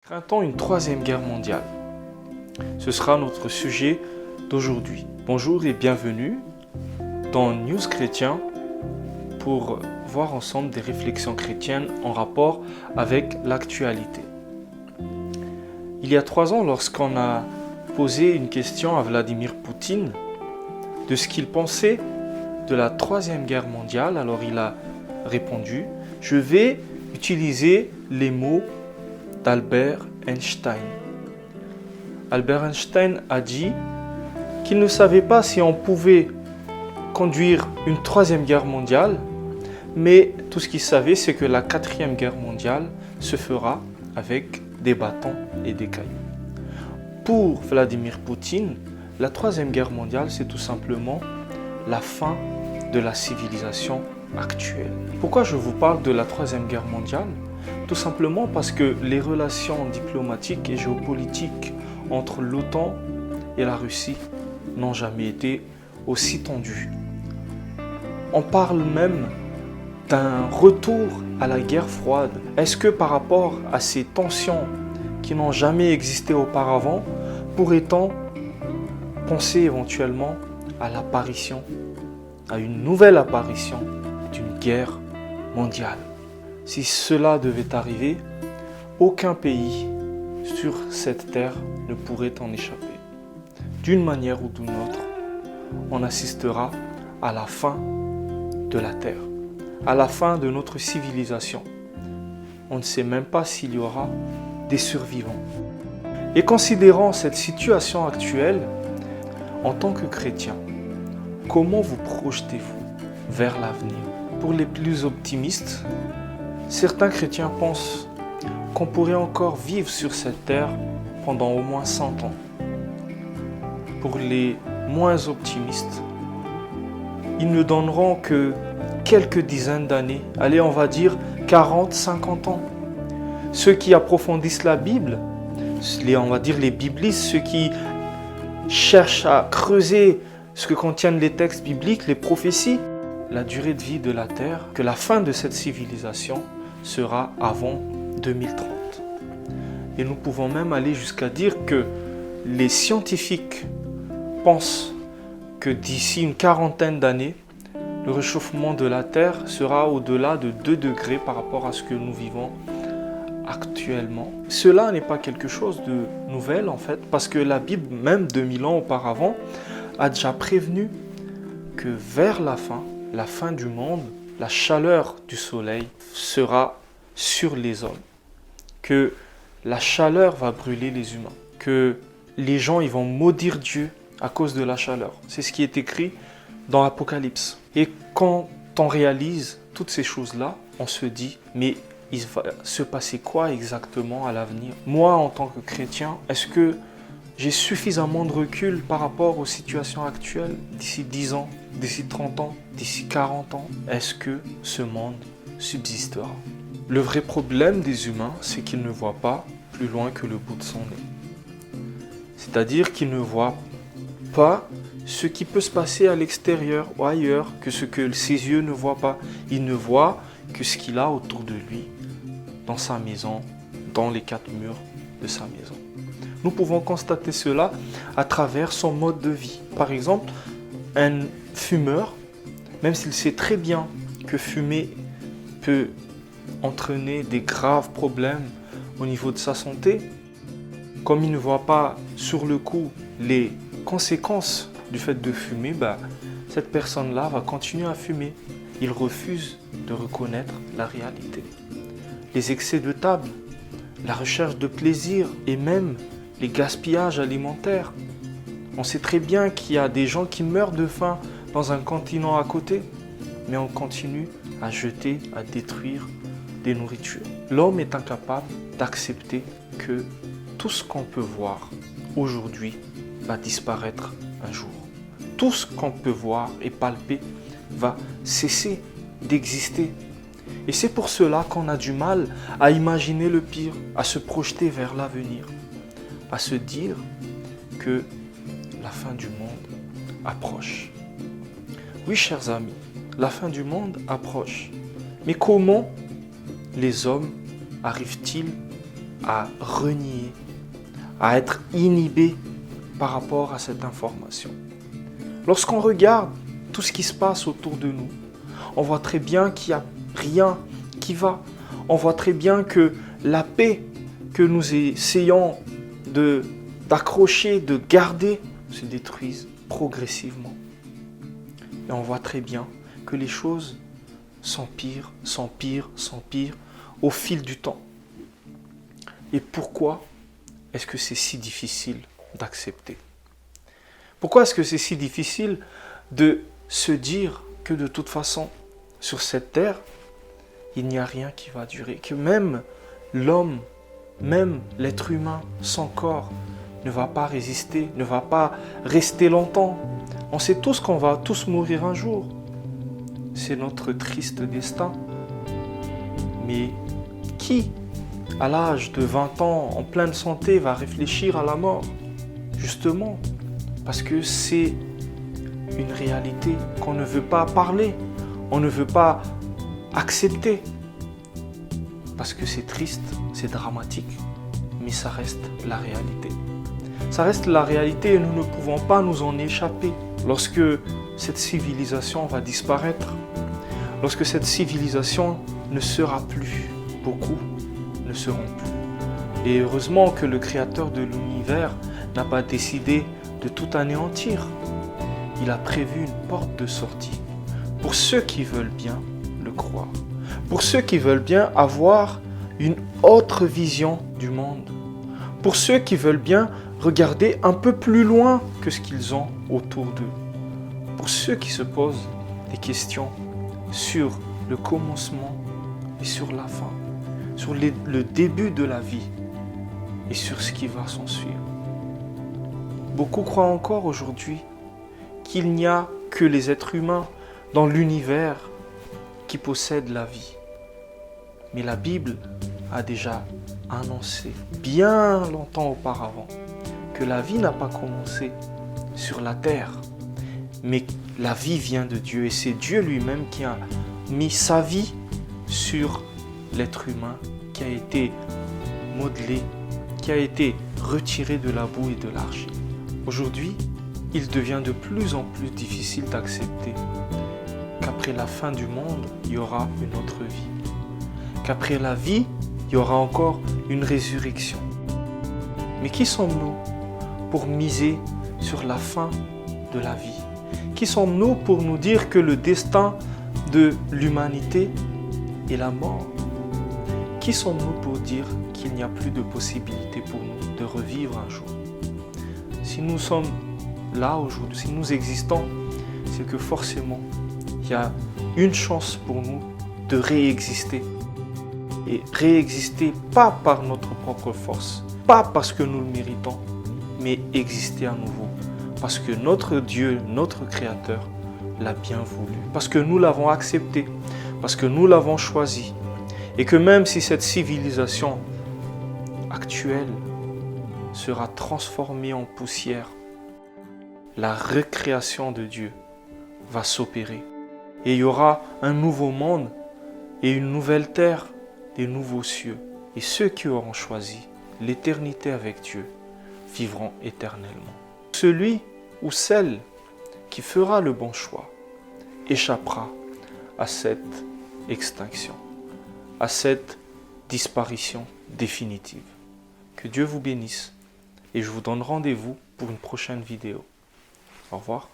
Craint-on une troisième guerre mondiale? Ce sera notre sujet d'aujourd'hui. Bonjour et bienvenue dans News Chrétien pour voir ensemble des réflexions chrétiennes en rapport avec l'actualité. Il y a 3 ans, lorsqu'on a posé une question à Vladimir Poutine de ce qu'il pensait de la troisième guerre mondiale, alors il a répondu « Je vais utiliser les mots d'Albert Einstein ». Albert Einstein a dit qu'il ne savait pas si on pouvait conduire une troisième guerre mondiale, mais tout ce qu'il savait, c'est que la 4e guerre mondiale se fera avec des bâtons et des cailloux. Pour Vladimir Poutine, la 3e guerre mondiale, c'est tout simplement la fin de la civilisation actuelle. Pourquoi je vous parle de la 3e guerre mondiale? Tout simplement parce que les relations diplomatiques et géopolitiques entre l'OTAN et la Russie n'ont jamais été aussi tendues. On parle même d'un retour à la guerre froide. Est-ce que par rapport à ces tensions qui n'ont jamais existé auparavant, pourrait-on penser éventuellement à l'apparition, à une nouvelle apparition d'une guerre mondiale? Si cela devait arriver, aucun pays sur cette terre ne pourrait en échapper. D'une manière ou d'une autre, on assistera à la fin de la terre, à la fin de notre civilisation. On ne sait même pas s'il y aura des survivants. Et considérant cette situation actuelle, en tant que chrétien, comment vous projetez-vous vers l'avenir? Pour les plus optimistes, certains chrétiens pensent qu'on pourrait encore vivre sur cette terre pendant au moins 100 ans. Pour les moins optimistes, ils ne donneront que quelques dizaines d'années, allez, on va dire 40, 50 ans. Ceux qui approfondissent la Bible, on va dire les biblistes, ceux qui cherchent à creuser ce que contiennent les textes bibliques, les prophéties, la durée de vie de la terre, que la fin de cette civilisation sera avant 2030. Et nous pouvons même aller jusqu'à dire que les scientifiques pensent que d'ici une quarantaine d'années, le réchauffement de la Terre sera au-delà de 2 degrés par rapport à ce que nous vivons actuellement. Cela n'est pas quelque chose de nouvel en fait, parce que la Bible, même 2000 ans auparavant, a déjà prévenu que vers la fin du monde, la chaleur du soleil sera sur les hommes, que la chaleur va brûler les humains, que les gens ils vont maudire Dieu à cause de la chaleur. C'est ce qui est écrit dans l'Apocalypse. Et quand on réalise toutes ces choses-là, on se dit, mais il va se passer quoi exactement à l'avenir? Moi, en tant que chrétien, est-ce que j'ai suffisamment de recul par rapport aux situations actuelles d'ici 10 ans, d'ici 30 ans, d'ici 40 ans? Est-ce que ce monde subsistera? Le vrai problème des humains, c'est qu'ils ne voient pas plus loin que le bout de son nez. C'est-à-dire qu'ils ne voient pas ce qui peut se passer à l'extérieur ou ailleurs, que ce que ses yeux ne voient pas. Il ne voit que ce qu'il a autour de lui, dans sa maison, dans les 4 murs de sa maison. Nous pouvons constater cela à travers son mode de vie. Par exemple, un fumeur, même s'il sait très bien que fumer peut entraîner des graves problèmes au niveau de sa santé, comme il ne voit pas sur le coup les conséquences du fait de fumer, cette personne-là va continuer à fumer. Il refuse de reconnaître la réalité. Les excès de table, la recherche de plaisir et même les gaspillages alimentaires. On sait très bien qu'il y a des gens qui meurent de faim dans un continent à côté, mais on continue à jeter, à détruire des nourritures. L'homme est incapable d'accepter que tout ce qu'on peut voir aujourd'hui va disparaître un jour. Tout ce qu'on peut voir et palper va cesser d'exister. Et c'est pour cela qu'on a du mal à imaginer le pire, à se projeter vers l'avenir, à se dire que la fin du monde approche. Oui, chers amis, la fin du monde approche. Mais comment les hommes arrivent-ils à renier, à être inhibé par rapport à cette information. Lorsqu'on regarde tout ce qui se passe autour de nous, on voit très bien qu'il n'y a rien qui va. On voit très bien que la paix que nous essayons d'accrocher, de garder, se détruise progressivement. Et on voit très bien que les choses s'empirent, s'empirent, s'empirent au fil du temps. Et pourquoi est-ce que c'est si difficile d'accepter? Pourquoi est-ce que c'est si difficile de se dire que de toute façon, sur cette terre, il n'y a rien qui va durer, que même l'homme, même l'être humain sans corps ne va pas résister, ne va pas rester longtemps. On sait tous qu'on va tous mourir un jour. C'est notre triste destin. Mais qui, à l'âge de 20 ans, en pleine santé, va réfléchir à la mort? Justement, parce que c'est une réalité qu'on ne veut pas parler, on ne veut pas accepter. Parce que c'est triste, c'est dramatique, mais ça reste la réalité. Ça reste la réalité et nous ne pouvons pas nous en échapper. Lorsque cette civilisation va disparaître, lorsque cette civilisation ne sera plus, beaucoup ne seront plus. Et heureusement que le Créateur de l'univers n'a pas décidé de tout anéantir. Il a prévu une porte de sortie pour ceux qui veulent bien le croire, pour ceux qui veulent bien avoir une autre vision du monde, pour ceux qui veulent bien regarder un peu plus loin que ce qu'ils ont autour d'eux, pour ceux qui se posent des questions sur le commencement et sur la fin, sur le début de la vie et sur ce qui va s'en suivre. Beaucoup croient encore aujourd'hui qu'il n'y a que les êtres humains dans l'univers qui possèdent la vie. Mais la Bible a déjà annoncé bien longtemps auparavant que la vie n'a pas commencé sur la terre, mais la vie vient de Dieu et c'est Dieu lui-même qui a mis sa vie sur l'être humain qui a été modelé, qui a été retiré de la boue et de l'argile. Aujourd'hui, il devient de plus en plus difficile d'accepter qu'après la fin du monde, il y aura une autre vie. Qu'après la vie, il y aura encore une résurrection. Mais qui sommes-nous pour miser sur la fin de la vie? Qui sommes-nous pour nous dire que le destin de l'humanité est la mort? Qui sommes-nous pour dire qu'il n'y a plus de possibilité pour nous de revivre un jour? Si nous sommes là aujourd'hui, si nous existons, c'est que forcément, il y a une chance pour nous de réexister. Et réexister pas par notre propre force, pas parce que nous le méritons, mais exister à nouveau. Parce que notre Dieu, notre Créateur, l'a bien voulu. Parce que nous l'avons accepté. Parce que nous l'avons choisi. Et que même si cette civilisation actuelle sera transformée en poussière, la recréation de Dieu va s'opérer. Et il y aura un nouveau monde et une nouvelle terre, des nouveaux cieux. Et ceux qui auront choisi l'éternité avec Dieu vivront éternellement. Celui ou celle qui fera le bon choix échappera à cette extinction, à cette disparition définitive. Que Dieu vous bénisse et je vous donne rendez-vous pour une prochaine vidéo. Au revoir.